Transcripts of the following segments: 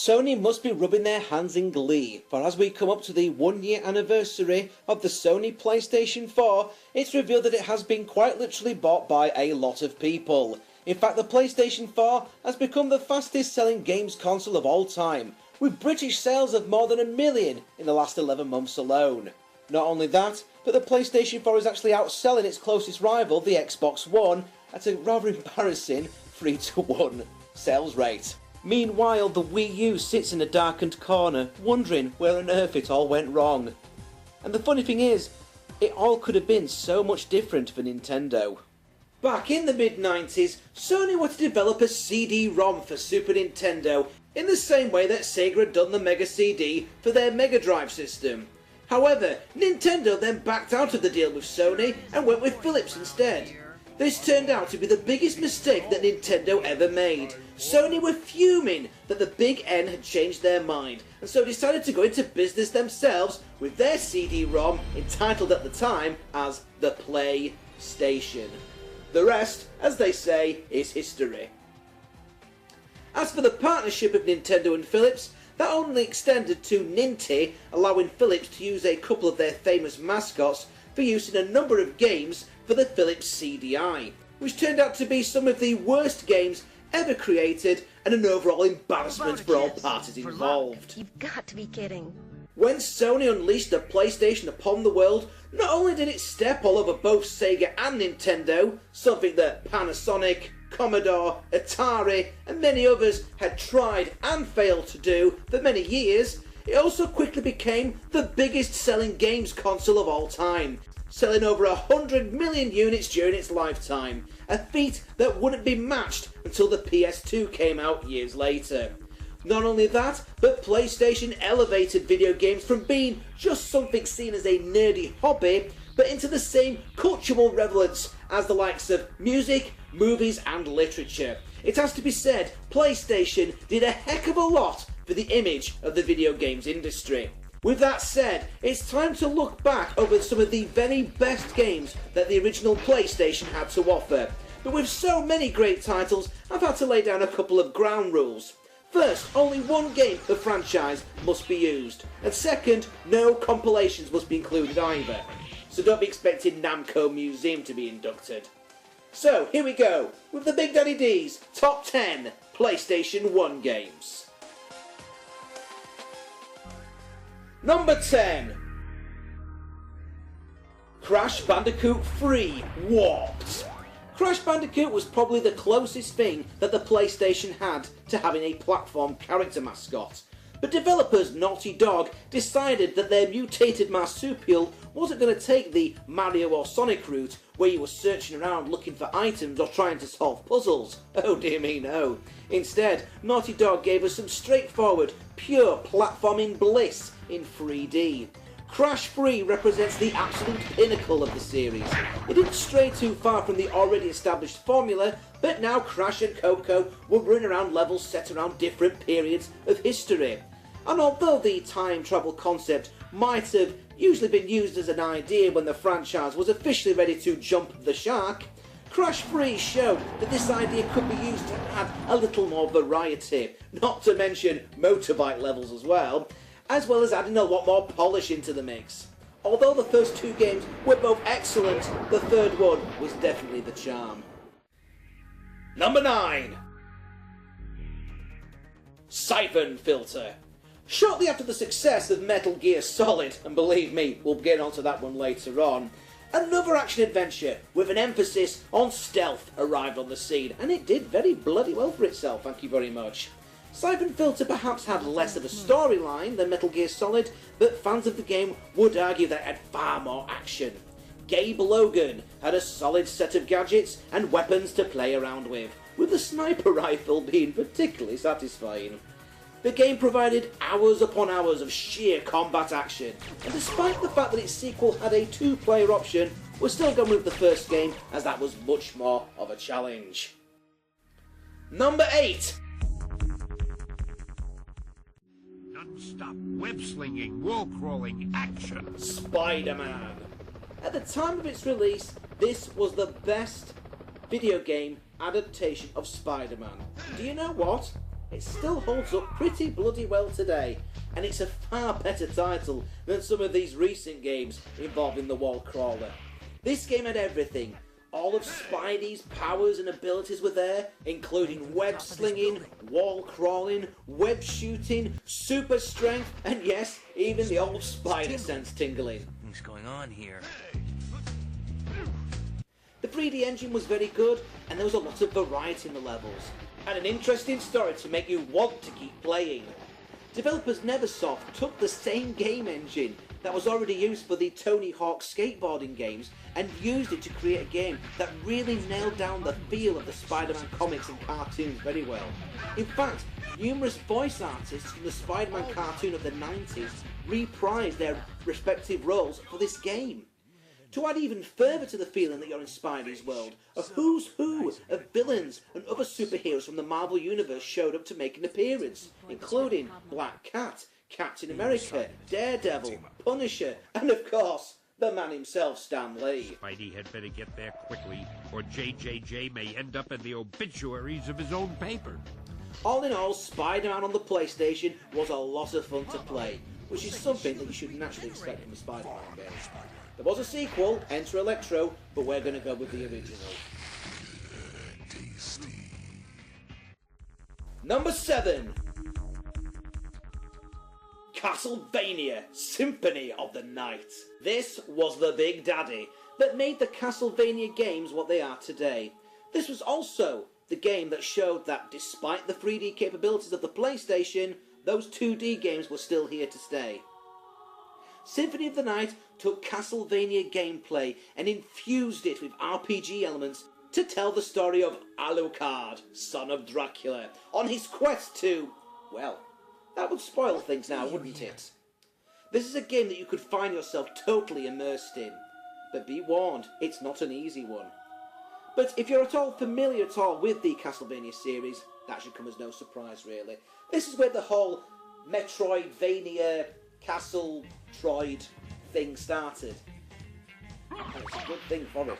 Sony must be rubbing their hands in glee, for as we come up to the 1-year anniversary of the Sony PlayStation 4, it's revealed that it has been quite literally bought by a lot of people. In fact, the PlayStation 4 has become the fastest selling games console of all time, with British sales of more than 1 million in the last 11 months alone. Not only that, but the PlayStation 4 is actually outselling its closest rival, the Xbox One, at a rather embarrassing 3-to-1 sales rate. Meanwhile, the Wii U sits in a darkened corner, wondering where on earth it all went wrong. And the funny thing is, it all could have been so much different for Nintendo. Back in the mid-90s, Sony wanted to develop a CD-ROM for Super Nintendo in the same way that Sega had done the Mega CD for their Mega Drive system. However, Nintendo then backed out of the deal with Sony and went with Philips instead. This turned out to be the biggest mistake that Nintendo ever made. Sony were fuming that the Big N had changed their mind, and so decided to go into business themselves with their CD-ROM, entitled at the time as the PlayStation. The rest, as they say, is history. As for the partnership of Nintendo and Philips, that only extended to Ninty, allowing Philips to use a couple of their famous mascots for use in a number of games for the Philips CDI, which turned out to be some of the worst games ever created and an overall embarrassment for all parties involved. You've got to be kidding. When Sony unleashed the PlayStation upon the world, not only did it step all over both Sega and Nintendo, something that Panasonic, Commodore, Atari and many others had tried and failed to do for many years, it also quickly became the biggest selling games console of all time, selling over 100 million units during its lifetime, a feat that wouldn't be matched until the PS2 came out years later. Not only that, but PlayStation elevated video games from being just something seen as a nerdy hobby, but into the same cultural relevance as the likes of music, movies and literature. It has to be said, PlayStation did a heck of a lot for the image of the video games industry. With that said, it's time to look back over some of the very best games that the original PlayStation had to offer. But with so many great titles, I've had to lay down a couple of ground rules. First, only one game per franchise must be used. And second, no compilations must be included either. So don't be expecting Namco Museum to be inducted. So, here we go, with the Big Daddy D's Top 10 PlayStation 1 games. Number 10. Crash Bandicoot 3 Warped. Crash Bandicoot was probably the closest thing that the PlayStation had to having a platform character mascot. But developers Naughty Dog decided that their mutated marsupial wasn't going to take the Mario or Sonic route where you were searching around looking for items or trying to solve puzzles. Oh dear me, no. Instead, Naughty Dog gave us some straightforward, pure platforming bliss in 3D. Crash 3 represents the absolute pinnacle of the series. It didn't stray too far from the already established formula, but now Crash and Coco will run around levels set around different periods of history. And although the time travel concept might have usually been used as an idea when the franchise was officially ready to jump the shark, Crash 3 showed that this idea could be used to add a little more variety, not to mention motorbike levels as well as adding a lot more polish into the mix. Although the first two games were both excellent, the third one was definitely the charm. Number 9. Syphon Filter. Shortly after the success of Metal Gear Solid, and believe me, we'll get onto that one later on, another action-adventure with an emphasis on stealth arrived on the scene, and it did very bloody well for itself, thank you very much. Syphon Filter perhaps had less of a storyline than Metal Gear Solid, but fans of the game would argue that it had far more action. Gabe Logan had a solid set of gadgets and weapons to play around with the sniper rifle being particularly satisfying. The game provided hours upon hours of sheer combat action, and despite the fact that its sequel had a 2-player option, we're still going with the first game as that was much more of a challenge. Number 8. Non-stop web-slinging, wall-crawling action. Spider-Man. At the time of its release, this was the best video game adaptation of Spider-Man. Do you know what? it still holds up pretty bloody well today, and it's a far better title than some of these recent games involving the wall crawler. This game had everything. All of Spidey's powers and abilities were there, including web slinging, wall crawling, web shooting, super strength, and yes, even the old spider sense tingling. What's going on here? The 3D engine was very good, and there was a lot of variety in the levels, and an interesting story to make you want to keep playing. Developers Neversoft took the same game engine that was already used for the Tony Hawk skateboarding games and used it to create a game that really nailed down the feel of the Spider-Man comics and cartoons very well. In fact, numerous voice artists from the Spider-Man cartoon of the 90s reprised their respective roles for this game. To add even further to the feeling that you're in Spidey's world, a who's who of villains and other superheroes from the Marvel Universe showed up to make an appearance, including Black Cat, Captain America, Daredevil, Punisher, and of course, the man himself, Stan Lee. Spidey had better get there quickly, or JJJ may end up in the obituaries of his own paper. All in all, Spider-Man on the PlayStation was a lot of fun to play, which is something that you should naturally expect from a Spider-Man game. There was a sequel, Enter Electro, but we're going to go with the original. Number 7. Castlevania Symphony of the Night. This was the big daddy that made the Castlevania games what they are today. This was also the game that showed that despite the 3D capabilities of the PlayStation, those 2D games were still here to stay. Symphony of the Night took Castlevania gameplay and infused it with RPG elements to tell the story of Alucard, son of Dracula, on his quest to, well, that would spoil things now, wouldn't it? This is a game that you could find yourself totally immersed in, but be warned, it's not an easy one. But if you're at all familiar with the Castlevania series, that should come as no surprise really. This is where the whole Metroidvania Castle Troid thing started. And it's a good thing for it.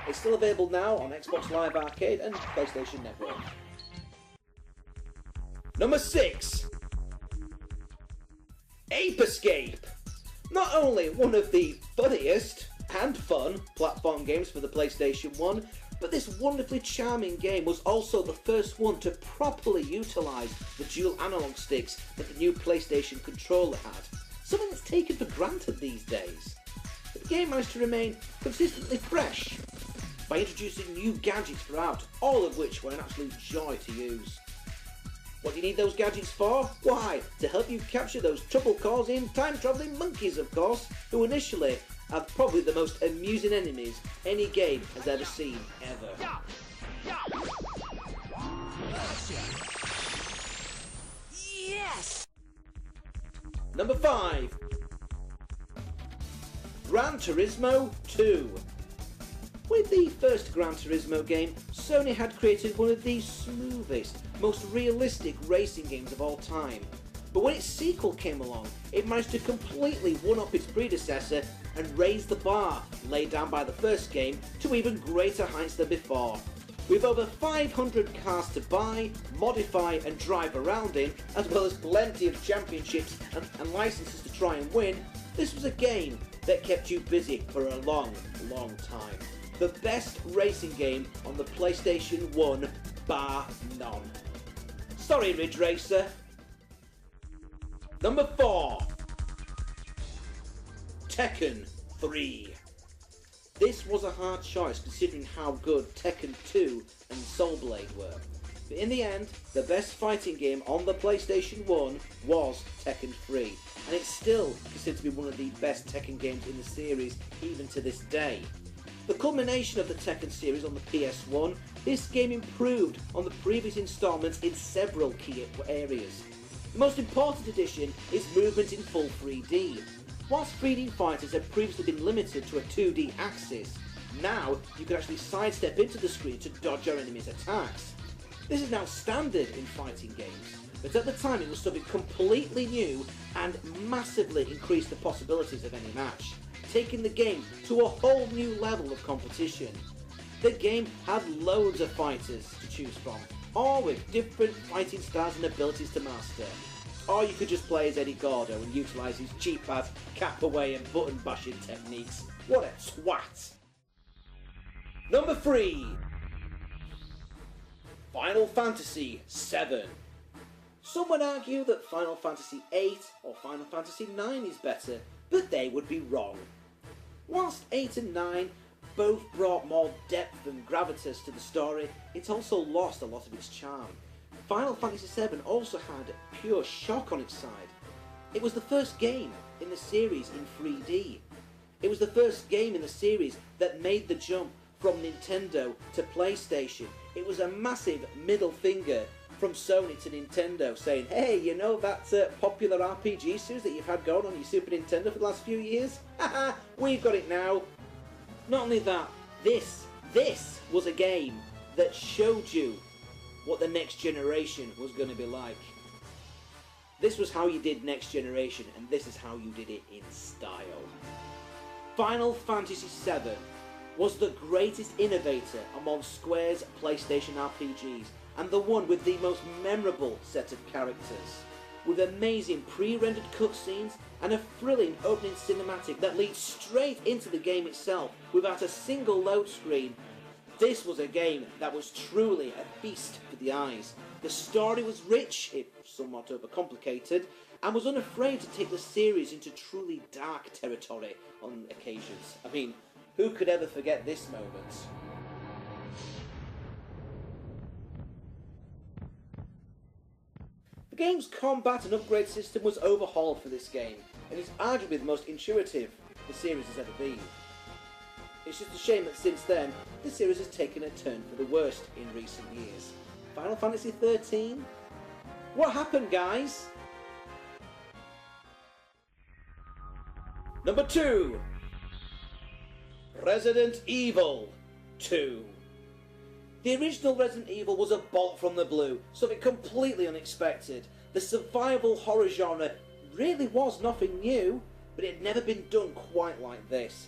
It's still available now on Xbox Live Arcade and PlayStation Network. Number 6. Ape Escape. Not only one of the funniest and fun platform games for the PlayStation 1, but this wonderfully charming game was also the first one to properly utilise the dual analog sticks that the new PlayStation controller had, something that's taken for granted these days. But the game managed to remain consistently fresh by introducing new gadgets throughout, all of which were an absolute joy to use. What do you need those gadgets for? Why, to help you capture those trouble-causing, time-travelling monkeys, of course, who initially are probably the most amusing enemies any game has ever seen, ever. Yes! Number 5. Gran Turismo 2. With the first Gran Turismo game, Sony had created one of the smoothest, most realistic racing games of all time. But when its sequel came along, it managed to completely one-up its predecessor and raise the bar laid down by the first game to even greater heights than before. With over 500 cars to buy, modify and drive around in, as well as plenty of championships and licenses to try and win, this was a game that kept you busy for a long, long time. The best racing game on the PlayStation 1, bar none. Sorry, Ridge Racer. Number 4. Tekken 3. This was a hard choice considering how good Tekken 2 and Soul Blade were. But in the end, the best fighting game on the PlayStation 1 was Tekken 3, and it's still considered to be one of the best Tekken games in the series even to this day. The culmination of the Tekken series on the PSOne, this game improved on the previous installments in several key areas. The most important addition is movement in full 3D. Whilst 3D fighters had previously been limited to a 2D axis, now you can actually sidestep into the screen to dodge your enemy's attacks. This is now standard in fighting games, but at the time it was something completely new and massively increased the possibilities of any match, taking the game to a whole new level of competition. The game had loads of fighters to choose from, all with different fighting styles and abilities to master. Or you could just play as Eddie Gordo and utilise his cheap-ass cap-away and button-bashing techniques. What a twat! Number 3. Final Fantasy VII. Some would argue that Final Fantasy VIII or Final Fantasy IX is better, but they would be wrong. Whilst 8 and 9 both brought more depth and gravitas to the story, it also lost a lot of its charm. Final Fantasy VII also had pure shock on its side. It was the first game in the series in 3D. It was the first game in the series that made the jump from Nintendo to PlayStation. It was a massive middle finger from Sony to Nintendo saying, hey, you know that popular RPG series that you've had going on your Super Nintendo for the last few years? Haha, we've got it now. Not only that, this was a game that showed you what the next generation was going to be like. This was how you did next generation, and this is how you did it in style. Final Fantasy VII was the greatest innovator among Square's PlayStation RPGs, and the one with the most memorable set of characters, with amazing pre-rendered cutscenes and a thrilling opening cinematic that leads straight into the game itself without a single load screen. This was a game that was truly a feast for the eyes. The story was rich, if somewhat overcomplicated, and was unafraid to take the series into truly dark territory on occasions. I mean, who could ever forget this moment? The game's combat and upgrade system was overhauled for this game, and is arguably the most intuitive the series has ever been. It's just a shame that since then, the series has taken a turn for the worst in recent years. Final Fantasy XIII? What happened, guys? Number 2. Resident Evil 2. The original Resident Evil was a bolt from the blue, something completely unexpected. The survival horror genre really was nothing new, but it had never been done quite like this.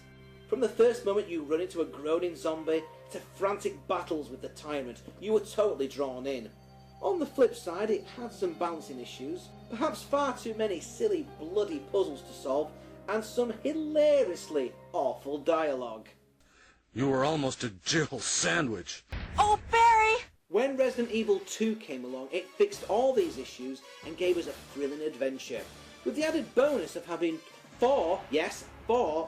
From the first moment you run into a groaning zombie to frantic battles with the tyrant, you were totally drawn in. On the flip side, it had some balancing issues, perhaps far too many silly bloody puzzles to solve, and some hilariously awful dialogue. You were almost a Jill sandwich. Oh, Barry! When Resident Evil 2 came along, it fixed all these issues and gave us a thrilling adventure, with the added bonus of having 4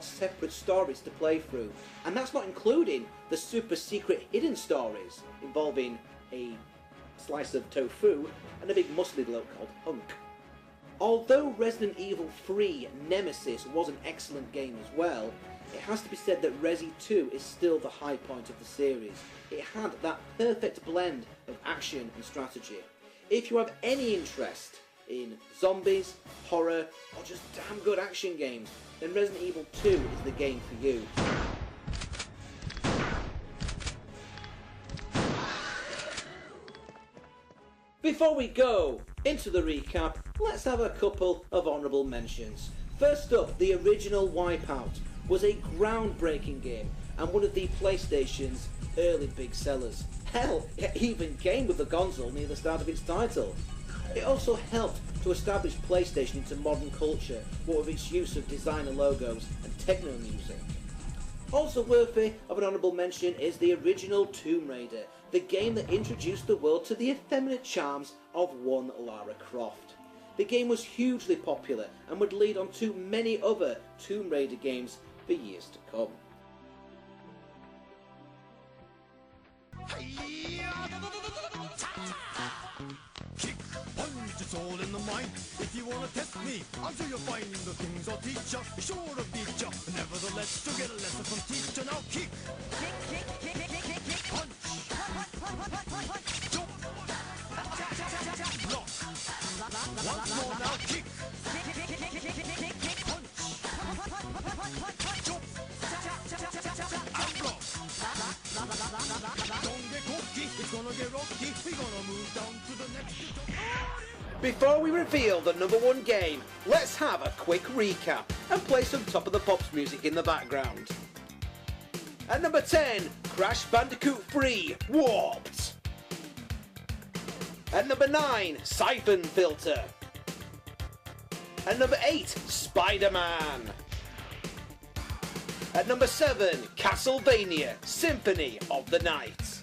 separate stories to play through, and that's not including the super secret hidden stories involving a slice of tofu and a big muscly bloke called Hunk. Although Resident Evil 3 Nemesis was an excellent game as well, it has to be said that Resi 2 is still the high point of the series. It had that perfect blend of action and strategy. If you have any interest in zombies, horror, or just damn good action games, then Resident Evil 2 is the game for you. Before we go into the recap, let's have a couple of honourable mentions. First up, the original Wipeout was a groundbreaking game and one of the PlayStation's early big sellers. Hell, it even came with the console near the start of its title. It also helped to establish PlayStation into modern culture, what with its use of designer logos and techno music. Also worthy of an honourable mention is the original Tomb Raider, the game that introduced the world to the effeminate charms of one Lara Croft. The game was hugely popular and would lead on to many other Tomb Raider games for years to come. Kick, punch, it's all in the mind. If you wanna test me, I'm sure you'll find the things I'll teach ya. Be sure to beat ya. Nevertheless, you'll get a lesson from teacher. Now kick, punch, jump, block. Once more now, kick, punch, jump, and block. Don't get cocky, it's gonna get rocky. We're gonna move down to the next. Before we reveal the number 1 game, let's have a quick recap and play some Top of the Pops music in the background. At number 10, Crash Bandicoot 3 Warped. At number 9, Syphon Filter. At number 8, Spider-Man. At number 7, Castlevania, Symphony of the Night.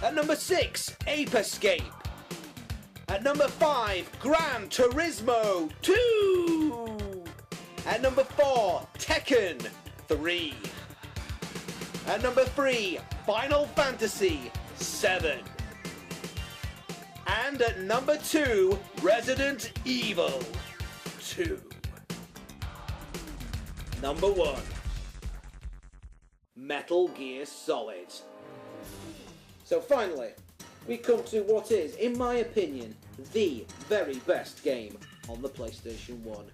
At number 6, Ape Escape. At number 5, Gran Turismo 2. At number 4, Tekken 3. At number 3, Final Fantasy VII. And at number 2, Resident Evil 2. Number 1, Metal Gear Solid. So finally, we come to what is, in my opinion, the very best game on the PlayStation 1.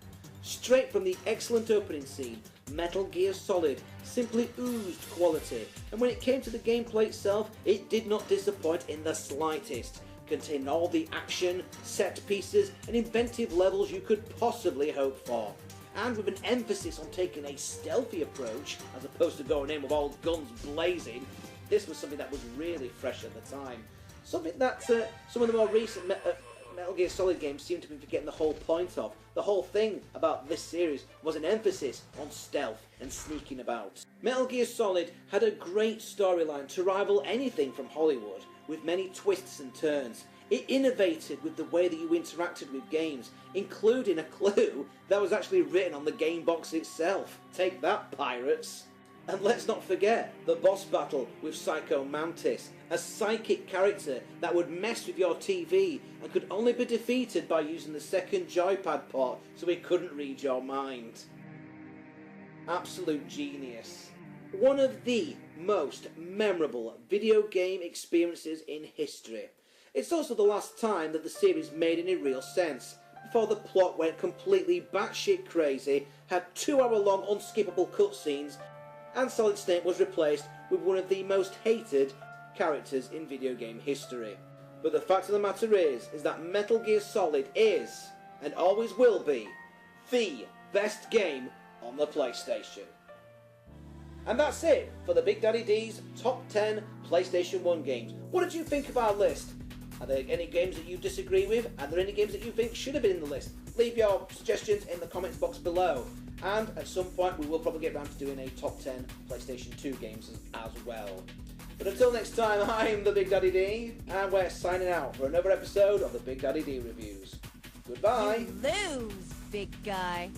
Straight from the excellent opening scene, Metal Gear Solid simply oozed quality, and when it came to the gameplay itself, it did not disappoint in the slightest, containing all the action, set pieces, and inventive levels you could possibly hope for. And with an emphasis on taking a stealthy approach, as opposed to going in with all guns blazing, this was something that was really fresh at the time. Something that some of the more recent Metal Gear Solid games seem to be forgetting the whole point of. The whole thing about this series was an emphasis on stealth and sneaking about. Metal Gear Solid had a great storyline to rival anything from Hollywood, with many twists and turns. It innovated with the way that you interacted with games, including a clue that was actually written on the game box itself. Take that, pirates! And let's not forget the boss battle with Psycho Mantis, a psychic character that would mess with your TV and could only be defeated by using the second joypad port so he couldn't read your mind. Absolute genius. One of the most memorable video game experiences in history. It's also the last time that the series made any real sense, before the plot went completely batshit crazy, had 2-hour-long unskippable cutscenes, and Solid Snake was replaced with one of the most hated characters in video game history. But the fact of the matter is that Metal Gear Solid is, and always will be, the best game on the PlayStation. And that's it for the Big Daddy D's Top 10 PlayStation 1 games. What did you think of our list? Are there any games that you disagree with? Are there any games that you think should have been in the list? Leave your suggestions in the comments box below. And at some point we will probably get around to doing a top 10 PlayStation 2 games as well. But until next time, I'm the Big Daddy D, and we're signing out for another episode of the Big Daddy D Reviews. Goodbye! You lose, big guy.